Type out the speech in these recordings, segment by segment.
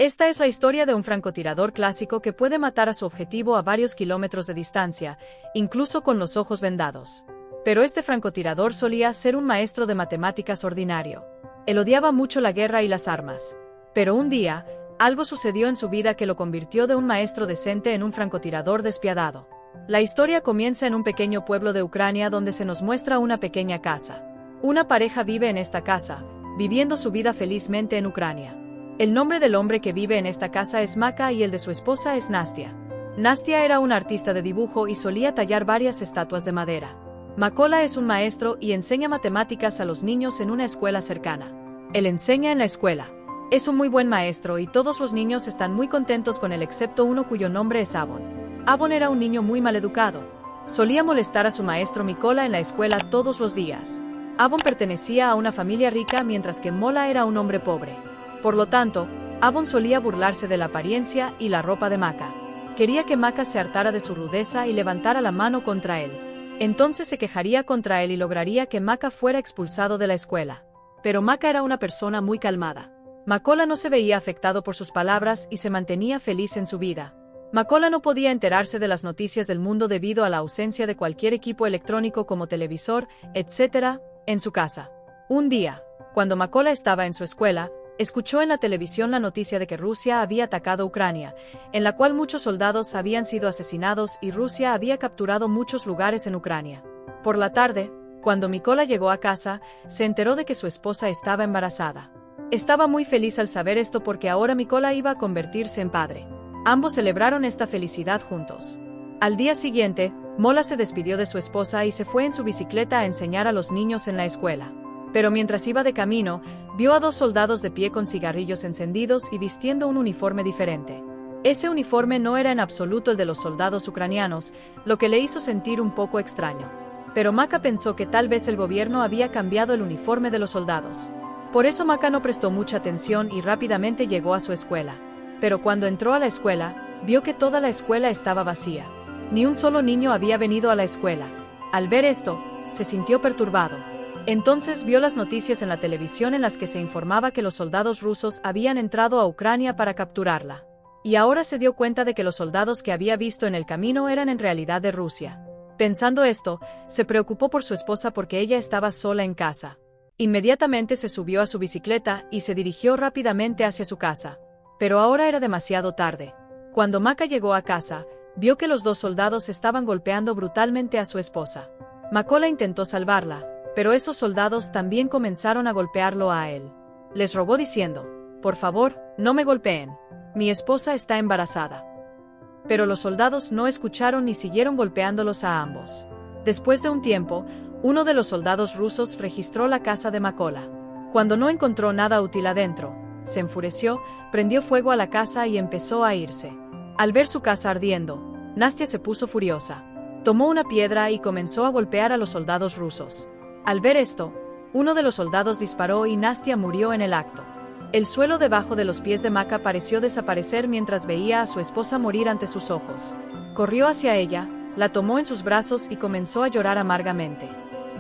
Esta es la historia de un francotirador clásico que puede matar a su objetivo a varios kilómetros de distancia, incluso con los ojos vendados. Pero este francotirador solía ser un maestro de matemáticas ordinario. Él odiaba mucho la guerra y las armas. Pero un día, algo sucedió en su vida que lo convirtió de un maestro decente en un francotirador despiadado. La historia comienza en un pequeño pueblo de Ucrania donde se nos muestra una pequeña casa. Una pareja vive en esta casa, viviendo su vida felizmente en Ucrania. El nombre del hombre que vive en esta casa es Maka y el de su esposa es Nastia. Nastia era una artista de dibujo y solía tallar varias estatuas de madera. Makola es un maestro y enseña matemáticas a los niños en una escuela cercana. Él enseña en la escuela. Es un muy buen maestro y todos los niños están muy contentos con él excepto uno cuyo nombre es Avon. Avon era un niño muy maleducado. Solía molestar a su maestro Mikola en la escuela todos los días. Avon pertenecía a una familia rica mientras que Mola era un hombre pobre. Por lo tanto, Avon solía burlarse de la apariencia y la ropa de Maka. Quería que Maka se hartara de su rudeza y levantara la mano contra él. Entonces se quejaría contra él y lograría que Maka fuera expulsado de la escuela. Pero Maka era una persona muy calmada. Makola no se veía afectado por sus palabras y se mantenía feliz en su vida. Makola no podía enterarse de las noticias del mundo debido a la ausencia de cualquier equipo electrónico como televisor, etc., en su casa. Un día, cuando Makola estaba en su escuela, escuchó en la televisión la noticia de que Rusia había atacado Ucrania, en la cual muchos soldados habían sido asesinados y Rusia había capturado muchos lugares en Ucrania. Por la tarde, cuando Mikola llegó a casa, se enteró de que su esposa estaba embarazada. Estaba muy feliz al saber esto porque ahora Mikola iba a convertirse en padre. Ambos celebraron esta felicidad juntos. Al día siguiente, Mola se despidió de su esposa y se fue en su bicicleta a enseñar a los niños en la escuela. Pero mientras iba de camino, vio a dos soldados de pie con cigarrillos encendidos y vistiendo un uniforme diferente. Ese uniforme no era en absoluto el de los soldados ucranianos, lo que le hizo sentir un poco extraño. Pero Maka pensó que tal vez el gobierno había cambiado el uniforme de los soldados. Por eso Maka no prestó mucha atención y rápidamente llegó a su escuela. Pero cuando entró a la escuela, vio que toda la escuela estaba vacía. Ni un solo niño había venido a la escuela. Al ver esto, se sintió perturbado. Entonces vio las noticias en la televisión en las que se informaba que los soldados rusos habían entrado a Ucrania para capturarla. Y ahora se dio cuenta de que los soldados que había visto en el camino eran en realidad de Rusia. Pensando esto, se preocupó por su esposa porque ella estaba sola en casa. Inmediatamente se subió a su bicicleta y se dirigió rápidamente hacia su casa. Pero ahora era demasiado tarde. Cuando Maka llegó a casa, vio que los dos soldados estaban golpeando brutalmente a su esposa. Makola intentó salvarla, pero esos soldados también comenzaron a golpearlo a él. Les rogó diciendo: «Por favor, no me golpeen. Mi esposa está embarazada». Pero los soldados no escucharon ni siguieron golpeándolos a ambos. Después de un tiempo, uno de los soldados rusos registró la casa de Makola. Cuando no encontró nada útil adentro, se enfureció, prendió fuego a la casa y empezó a irse. Al ver su casa ardiendo, Nastia se puso furiosa. Tomó una piedra y comenzó a golpear a los soldados rusos. Al ver esto, uno de los soldados disparó y Nastia murió en el acto. El suelo debajo de los pies de Maka pareció desaparecer mientras veía a su esposa morir ante sus ojos. Corrió hacia ella, la tomó en sus brazos y comenzó a llorar amargamente.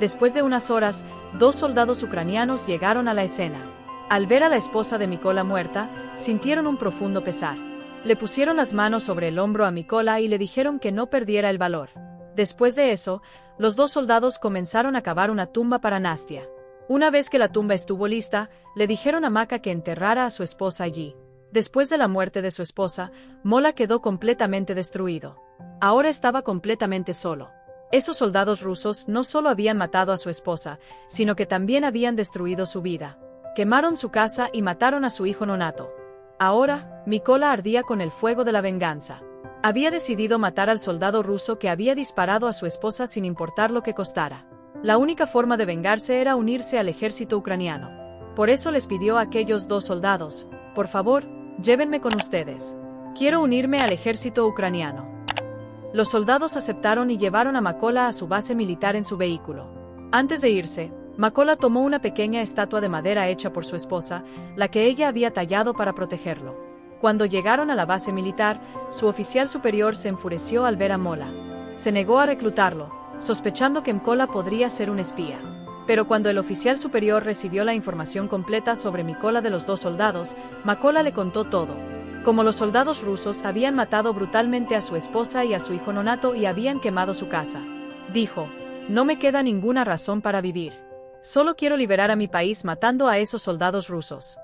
Después de unas horas, dos soldados ucranianos llegaron a la escena. Al ver a la esposa de Mikola muerta, sintieron un profundo pesar. Le pusieron las manos sobre el hombro a Mikola y le dijeron que no perdiera el valor. Después de eso, los dos soldados comenzaron a cavar una tumba para Nastia. Una vez que la tumba estuvo lista, le dijeron a Maka que enterrara a su esposa allí. Después de la muerte de su esposa, Mola quedó completamente destruido. Ahora estaba completamente solo. Esos soldados rusos no solo habían matado a su esposa, sino que también habían destruido su vida. Quemaron su casa y mataron a su hijo nonato. Ahora, Mikola ardía con el fuego de la venganza. Había decidido matar al soldado ruso que había disparado a su esposa sin importar lo que costara. La única forma de vengarse era unirse al ejército ucraniano. Por eso les pidió a aquellos dos soldados: «Por favor, llévenme con ustedes. Quiero unirme al ejército ucraniano». Los soldados aceptaron y llevaron a Makola a su base militar en su vehículo. Antes de irse, Makola tomó una pequeña estatua de madera hecha por su esposa, la que ella había tallado para protegerlo. Cuando llegaron a la base militar, su oficial superior se enfureció al ver a Mola. Se negó a reclutarlo, sospechando que Mkola podría ser un espía. Pero cuando el oficial superior recibió la información completa sobre Mikola de los dos soldados, Makola le contó todo. Como los soldados rusos habían matado brutalmente a su esposa y a su hijo nonato y habían quemado su casa, dijo: no me queda ninguna razón para vivir. Solo quiero liberar a mi país matando a esos soldados rusos.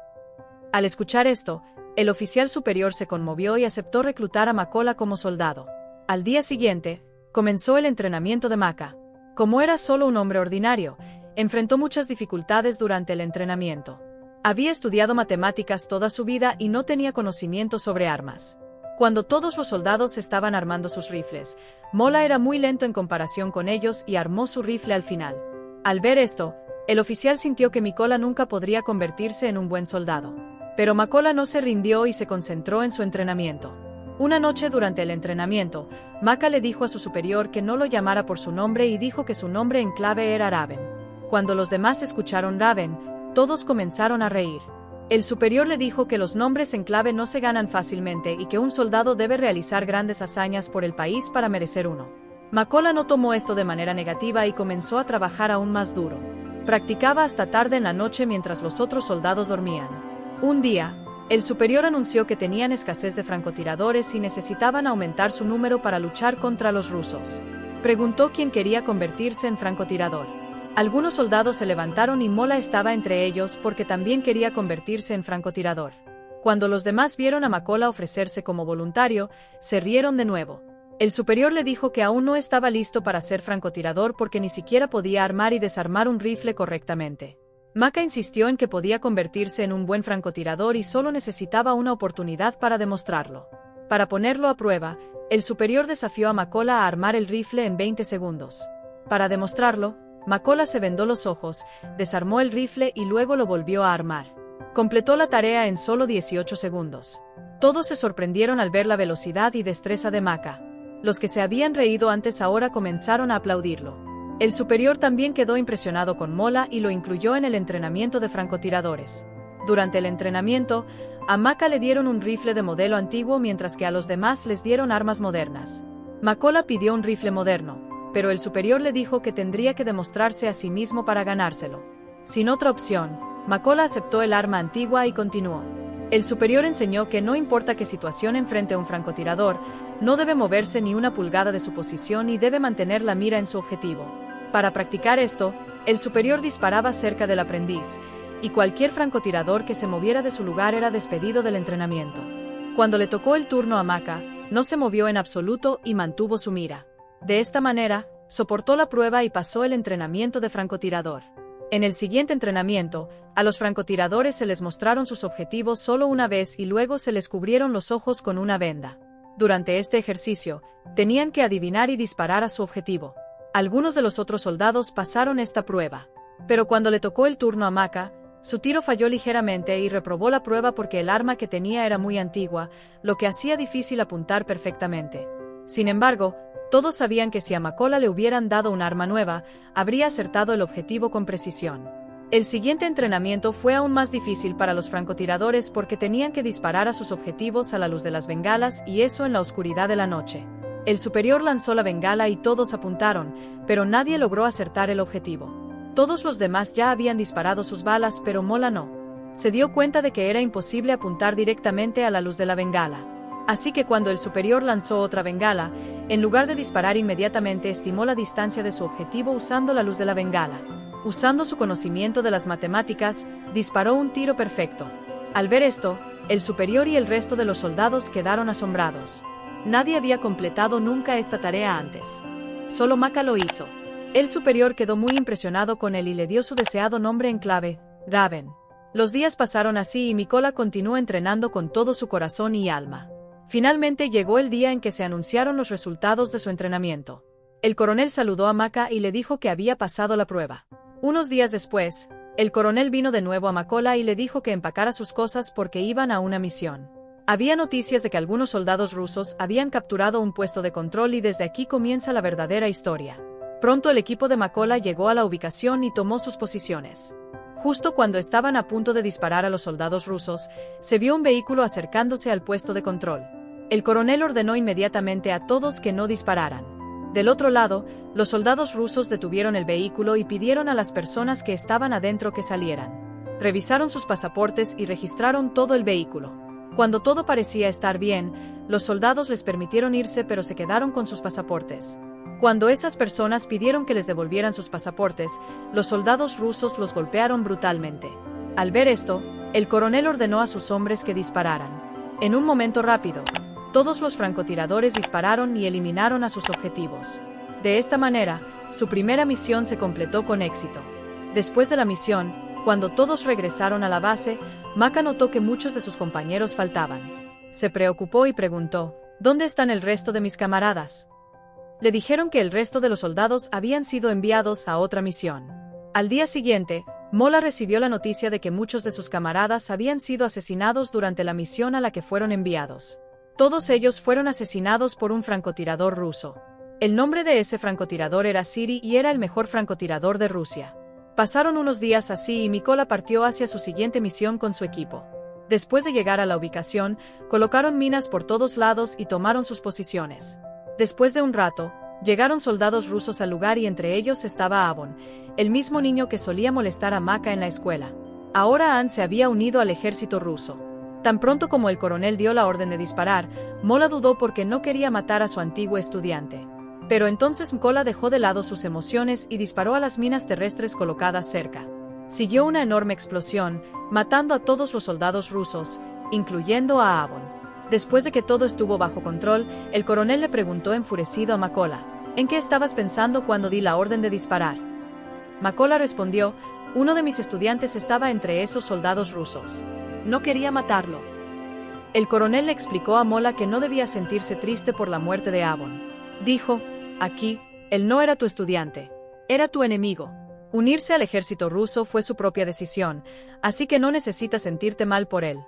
Al escuchar esto, el oficial superior se conmovió y aceptó reclutar a Makola como soldado. Al día siguiente, comenzó el entrenamiento de Maka. Como era solo un hombre ordinario, enfrentó muchas dificultades durante el entrenamiento. Había estudiado matemáticas toda su vida y no tenía conocimiento sobre armas. Cuando todos los soldados estaban armando sus rifles, Mola era muy lento en comparación con ellos y armó su rifle al final. Al ver esto, el oficial sintió que Makola nunca podría convertirse en un buen soldado. Pero Makola no se rindió y se concentró en su entrenamiento. Una noche durante el entrenamiento, Maka le dijo a su superior que no lo llamara por su nombre y dijo que su nombre en clave era Raven. Cuando los demás escucharon Raven, todos comenzaron a reír. El superior le dijo que los nombres en clave no se ganan fácilmente y que un soldado debe realizar grandes hazañas por el país para merecer uno. Makola no tomó esto de manera negativa y comenzó a trabajar aún más duro. Practicaba hasta tarde en la noche mientras los otros soldados dormían. Un día, el superior anunció que tenían escasez de francotiradores y necesitaban aumentar su número para luchar contra los rusos. Preguntó quién quería convertirse en francotirador. Algunos soldados se levantaron y Mola estaba entre ellos porque también quería convertirse en francotirador. Cuando los demás vieron a Makola ofrecerse como voluntario, se rieron de nuevo. El superior le dijo que aún no estaba listo para ser francotirador porque ni siquiera podía armar y desarmar un rifle correctamente. Maka insistió en que podía convertirse en un buen francotirador y solo necesitaba una oportunidad para demostrarlo. Para ponerlo a prueba, el superior desafió a Makola a armar el rifle en 20 segundos. Para demostrarlo, Makola se vendó los ojos, desarmó el rifle y luego lo volvió a armar. Completó la tarea en solo 18 segundos. Todos se sorprendieron al ver la velocidad y destreza de Maka. Los que se habían reído antes ahora comenzaron a aplaudirlo. El superior también quedó impresionado con Mola y lo incluyó en el entrenamiento de francotiradores. Durante el entrenamiento, a Maka le dieron un rifle de modelo antiguo mientras que a los demás les dieron armas modernas. Makola pidió un rifle moderno, pero el superior le dijo que tendría que demostrarse a sí mismo para ganárselo. Sin otra opción, Makola aceptó el arma antigua y continuó. El superior enseñó que no importa qué situación enfrente a un francotirador, no debe moverse ni una pulgada de su posición y debe mantener la mira en su objetivo. Para practicar esto, el superior disparaba cerca del aprendiz, y cualquier francotirador que se moviera de su lugar era despedido del entrenamiento. Cuando le tocó el turno a Maka, no se movió en absoluto y mantuvo su mira. De esta manera, soportó la prueba y pasó el entrenamiento de francotirador. En el siguiente entrenamiento, a los francotiradores se les mostraron sus objetivos solo una vez y luego se les cubrieron los ojos con una venda. Durante este ejercicio, tenían que adivinar y disparar a su objetivo. Algunos de los otros soldados pasaron esta prueba. Pero cuando le tocó el turno a Maka, su tiro falló ligeramente y reprobó la prueba porque el arma que tenía era muy antigua, lo que hacía difícil apuntar perfectamente. Sin embargo, todos sabían que si a Makola le hubieran dado un arma nueva, habría acertado el objetivo con precisión. El siguiente entrenamiento fue aún más difícil para los francotiradores porque tenían que disparar a sus objetivos a la luz de las bengalas y eso en la oscuridad de la noche. El superior lanzó la bengala y todos apuntaron, pero nadie logró acertar el objetivo. Todos los demás ya habían disparado sus balas, pero Mola no. Se dio cuenta de que era imposible apuntar directamente a la luz de la bengala. Así que cuando el superior lanzó otra bengala, en lugar de disparar inmediatamente estimó la distancia de su objetivo usando la luz de la bengala. Usando su conocimiento de las matemáticas, disparó un tiro perfecto. Al ver esto, el superior y el resto de los soldados quedaron asombrados. Nadie había completado nunca esta tarea antes. Solo Maka lo hizo. El superior quedó muy impresionado con él y le dio su deseado nombre en clave, Raven. Los días pasaron así y Makola continuó entrenando con todo su corazón y alma. Finalmente llegó el día en que se anunciaron los resultados de su entrenamiento. El coronel saludó a Maka y le dijo que había pasado la prueba. Unos días después, el coronel vino de nuevo a Makola y le dijo que empacara sus cosas porque iban a una misión. Había noticias de que algunos soldados rusos habían capturado un puesto de control y desde aquí comienza la verdadera historia. Pronto el equipo de Makola llegó a la ubicación y tomó sus posiciones. Justo cuando estaban a punto de disparar a los soldados rusos, se vio un vehículo acercándose al puesto de control. El coronel ordenó inmediatamente a todos que no dispararan. Del otro lado, los soldados rusos detuvieron el vehículo y pidieron a las personas que estaban adentro que salieran. Revisaron sus pasaportes y registraron todo el vehículo. Cuando todo parecía estar bien, los soldados les permitieron irse pero se quedaron con sus pasaportes. Cuando esas personas pidieron que les devolvieran sus pasaportes, los soldados rusos los golpearon brutalmente. Al ver esto, el coronel ordenó a sus hombres que dispararan. En un momento rápido, todos los francotiradores dispararon y eliminaron a sus objetivos. De esta manera, su primera misión se completó con éxito. Después de la misión, cuando todos regresaron a la base, Maka notó que muchos de sus compañeros faltaban. Se preocupó y preguntó, ¿dónde están el resto de mis camaradas? Le dijeron que el resto de los soldados habían sido enviados a otra misión. Al día siguiente, Mola recibió la noticia de que muchos de sus camaradas habían sido asesinados durante la misión a la que fueron enviados. Todos ellos fueron asesinados por un francotirador ruso. El nombre de ese francotirador era Siri y era el mejor francotirador de Rusia. Pasaron unos días así y Mykola partió hacia su siguiente misión con su equipo. Después de llegar a la ubicación, colocaron minas por todos lados y tomaron sus posiciones. Después de un rato, llegaron soldados rusos al lugar y entre ellos estaba Avon, el mismo niño que solía molestar a Maka en la escuela. Ahora Ann se había unido al ejército ruso. Tan pronto como el coronel dio la orden de disparar, Mola dudó porque no quería matar a su antiguo estudiante. Pero entonces Mykola dejó de lado sus emociones y disparó a las minas terrestres colocadas cerca. Siguió una enorme explosión, matando a todos los soldados rusos, incluyendo a Avon. Después de que todo estuvo bajo control, el coronel le preguntó enfurecido a Mykola, ¿en qué estabas pensando cuando di la orden de disparar? Mykola respondió, uno de mis estudiantes estaba entre esos soldados rusos. No quería matarlo. El coronel le explicó a Mola que no debía sentirse triste por la muerte de Avon. Dijo, aquí, él no era tu estudiante, era tu enemigo. Unirse al ejército ruso fue su propia decisión, así que no necesitas sentirte mal por él.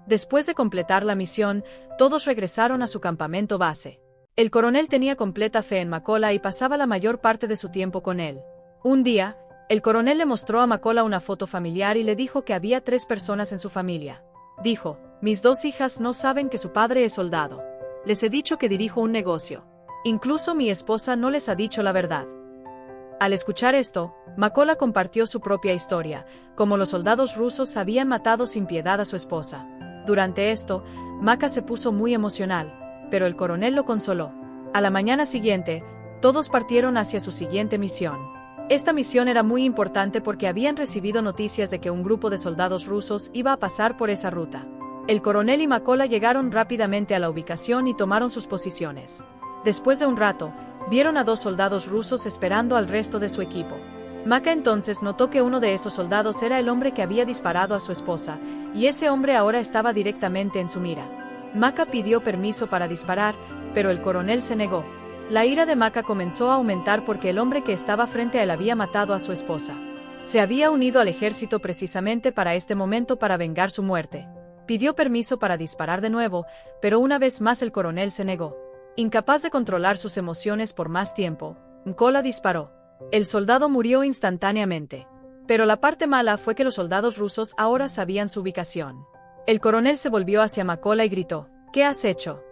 Después de completar la misión, todos regresaron a su campamento base. El coronel tenía completa fe en Mykola y pasaba la mayor parte de su tiempo con él. Un día, el coronel le mostró a Mykola una foto familiar y le dijo que había 3 personas en su familia. Dijo, mis 2 hijas no saben que su padre es soldado. Les he dicho que dirijo un negocio. Incluso mi esposa no les ha dicho la verdad. Al escuchar esto, Mykola compartió su propia historia, como los soldados rusos habían matado sin piedad a su esposa. Durante esto, Maka se puso muy emocional, pero el coronel lo consoló. A la mañana siguiente, todos partieron hacia su siguiente misión. Esta misión era muy importante porque habían recibido noticias de que un grupo de soldados rusos iba a pasar por esa ruta. El coronel y Mykola llegaron rápidamente a la ubicación y tomaron sus posiciones. Después de un rato, vieron a 2 soldados rusos esperando al resto de su equipo. Maka entonces notó que uno de esos soldados era el hombre que había disparado a su esposa, y ese hombre ahora estaba directamente en su mira. Maka pidió permiso para disparar, pero el coronel se negó. La ira de Maka comenzó a aumentar porque el hombre que estaba frente a él había matado a su esposa. Se había unido al ejército precisamente para este momento para vengar su muerte. Pidió permiso para disparar de nuevo, pero una vez más el coronel se negó. Incapaz de controlar sus emociones por más tiempo, Mykola disparó. El soldado murió instantáneamente. Pero la parte mala fue que los soldados rusos ahora sabían su ubicación. El coronel se volvió hacia Mykola y gritó, ¿qué has hecho?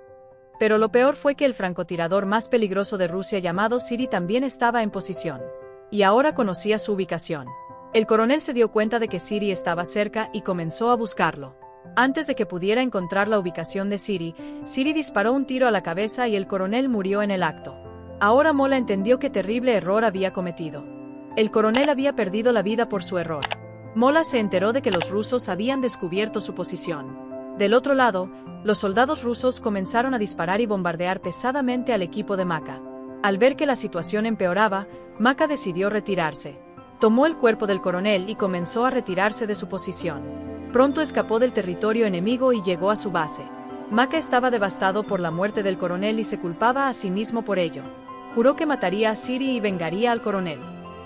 Pero lo peor fue que el francotirador más peligroso de Rusia llamado Siri también estaba en posición. Y ahora conocía su ubicación. El coronel se dio cuenta de que Siri estaba cerca y comenzó a buscarlo. Antes de que pudiera encontrar la ubicación de Siri, Siri disparó un tiro a la cabeza y el coronel murió en el acto. Ahora Mola entendió qué terrible error había cometido. El coronel había perdido la vida por su error. Mola se enteró de que los rusos habían descubierto su posición. Del otro lado, los soldados rusos comenzaron a disparar y bombardear pesadamente al equipo de Maka. Al ver que la situación empeoraba, Maka decidió retirarse. Tomó el cuerpo del coronel y comenzó a retirarse de su posición. Pronto escapó del territorio enemigo y llegó a su base. Maka estaba devastado por la muerte del coronel y se culpaba a sí mismo por ello. Juró que mataría a Siri y vengaría al coronel.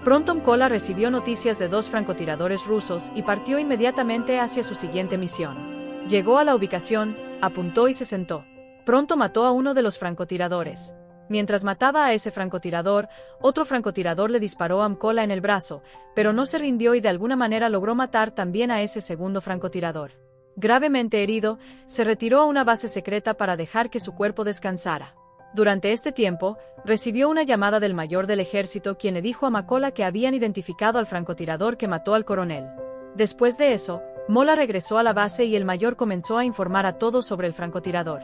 Pronto Mykola recibió noticias de 2 francotiradores rusos y partió inmediatamente hacia su siguiente misión. Llegó a la ubicación, apuntó y se sentó. Pronto mató a uno de los francotiradores. Mientras mataba a ese francotirador, otro francotirador le disparó a Mykola en el brazo, pero no se rindió y de alguna manera logró matar también a ese segundo francotirador. Gravemente herido, se retiró a una base secreta para dejar que su cuerpo descansara. Durante este tiempo, recibió una llamada del mayor del ejército quien le dijo a Mykola que habían identificado al francotirador que mató al coronel. Después de eso, Mola regresó a la base y el mayor comenzó a informar a todos sobre el francotirador.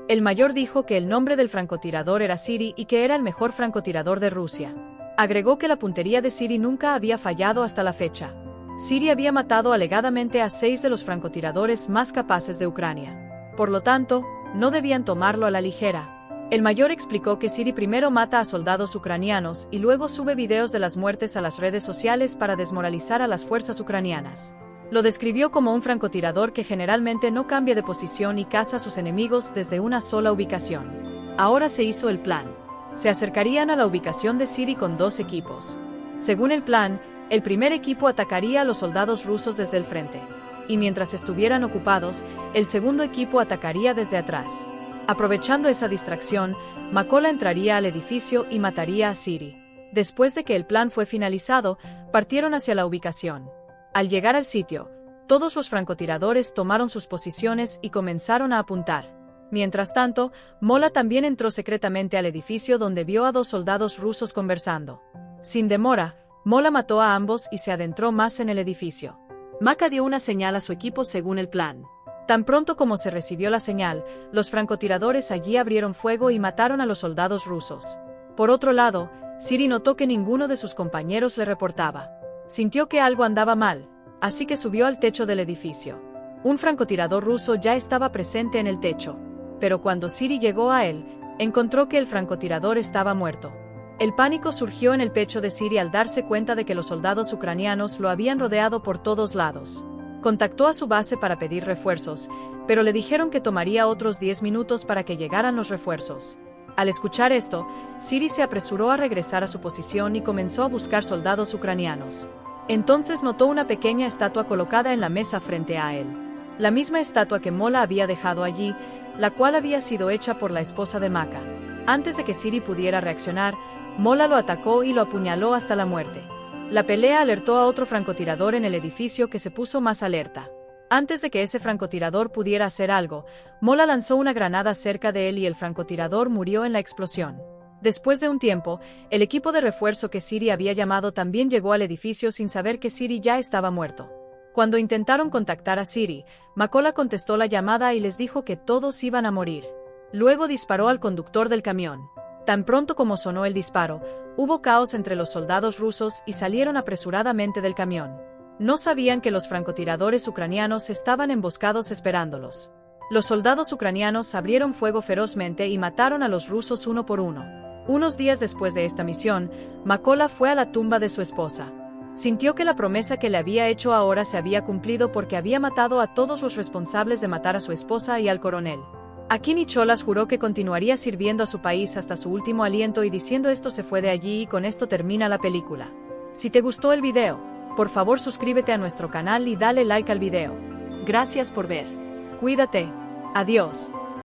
El mayor dijo que el nombre del francotirador era Siri y que era el mejor francotirador de Rusia. Agregó que la puntería de Siri nunca había fallado hasta la fecha. Siri había matado alegadamente a 6 de los francotiradores más capaces de Ucrania. Por lo tanto, no debían tomarlo a la ligera. El mayor explicó que Siri primero mata a soldados ucranianos y luego sube videos de las muertes a las redes sociales para desmoralizar a las fuerzas ucranianas. Lo describió como un francotirador que generalmente no cambia de posición y caza a sus enemigos desde una sola ubicación. Ahora se hizo el plan. Se acercarían a la ubicación de Siri con 2 equipos. Según el plan, el primer equipo atacaría a los soldados rusos desde el frente. Y mientras estuvieran ocupados, el segundo equipo atacaría desde atrás. Aprovechando esa distracción, Makola entraría al edificio y mataría a Siri. Después de que el plan fue finalizado, partieron hacia la ubicación. Al llegar al sitio, todos los francotiradores tomaron sus posiciones y comenzaron a apuntar. Mientras tanto, Mola también entró secretamente al edificio donde vio a 2 soldados rusos conversando. Sin demora, Mola mató a ambos y se adentró más en el edificio. Maka dio una señal a su equipo según el plan. Tan pronto como se recibió la señal, los francotiradores allí abrieron fuego y mataron a los soldados rusos. Por otro lado, Siri notó que ninguno de sus compañeros le reportaba. Sintió que algo andaba mal, así que subió al techo del edificio. Un francotirador ruso ya estaba presente en el techo, pero cuando Siri llegó a él, encontró que el francotirador estaba muerto. El pánico surgió en el pecho de Siri al darse cuenta de que los soldados ucranianos lo habían rodeado por todos lados. Contactó a su base para pedir refuerzos, pero le dijeron que tomaría otros 10 minutos para que llegaran los refuerzos. Al escuchar esto, Siri se apresuró a regresar a su posición y comenzó a buscar soldados ucranianos. Entonces notó una pequeña estatua colocada en la mesa frente a él. La misma estatua que Mola había dejado allí, la cual había sido hecha por la esposa de Maka. Antes de que Siri pudiera reaccionar, Mola lo atacó y lo apuñaló hasta la muerte. La pelea alertó a otro francotirador en el edificio que se puso más alerta. Antes de que ese francotirador pudiera hacer algo, Mola lanzó una granada cerca de él y el francotirador murió en la explosión. Después de un tiempo, el equipo de refuerzo que Siri había llamado también llegó al edificio sin saber que Siri ya estaba muerto. Cuando intentaron contactar a Siri, Makola contestó la llamada y les dijo que todos iban a morir. Luego disparó al conductor del camión. Tan pronto como sonó el disparo, hubo caos entre los soldados rusos y salieron apresuradamente del camión. No sabían que los francotiradores ucranianos estaban emboscados esperándolos. Los soldados ucranianos abrieron fuego ferozmente y mataron a los rusos uno por uno. Unos días después de esta misión, Makola fue a la tumba de su esposa. Sintió que la promesa que le había hecho ahora se había cumplido porque había matado a todos los responsables de matar a su esposa y al coronel. Aquí Nicholas juró que continuaría sirviendo a su país hasta su último aliento y diciendo esto se fue de allí y con esto termina la película. Si te gustó el video, por favor suscríbete a nuestro canal y dale like al video. Gracias por ver. Cuídate. Adiós.